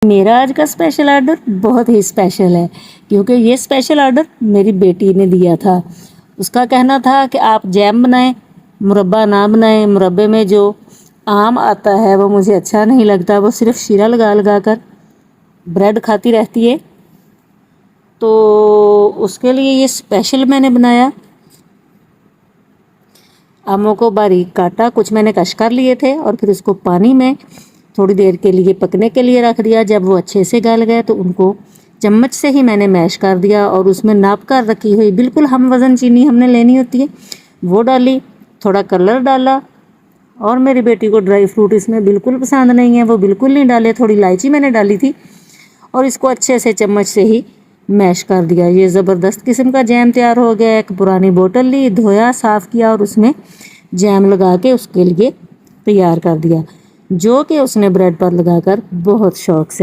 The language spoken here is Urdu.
میرا آج کا اسپیشل آرڈر بہت ہی اسپیشل ہے، کیونکہ یہ اسپیشل آرڈر میری بیٹی نے دیا تھا۔ اس کا کہنا تھا کہ آپ جیم بنائیں، مربع نہ بنائیں۔ مربے میں جو آم آتا ہے وہ مجھے اچھا نہیں لگتا، وہ صرف شیرہ لگا لگا کر بریڈ کھاتی رہتی ہے، تو اس کے لیے یہ اسپیشل میں نے بنایا۔ آموں کو باریک کاٹا، کچھ میں نے کش کر لیے تھے، اور پھر اس کو پانی میں تھوڑی دیر کے لیے پکنے کے لیے رکھ دیا۔ جب وہ اچھے سے گل گئے تو ان کو چمچ سے ہی میں نے میش کر دیا، اور اس میں ناپ کر رکھی ہوئی بالکل ہم وزن چینی ہم نے لینی ہوتی ہے وہ ڈالی، تھوڑا کلر ڈالا، اور میری بیٹی کو ڈرائی فروٹ اس میں بالکل پسند نہیں ہے، وہ بالکل نہیں ڈالے، تھوڑی الائچی میں نے ڈالی تھی، اور اس کو اچھے سے چمچ سے ہی میش کر دیا۔ یہ زبردست قسم کا جیم تیار ہو گیا۔ ایک پرانی بوتل لی، دھویا، صاف کیا، اور اس میں جیم لگا کے اس کے لیے تیار کر دیا، جو کہ اس نے بریڈ پر لگا کر بہت شوق سے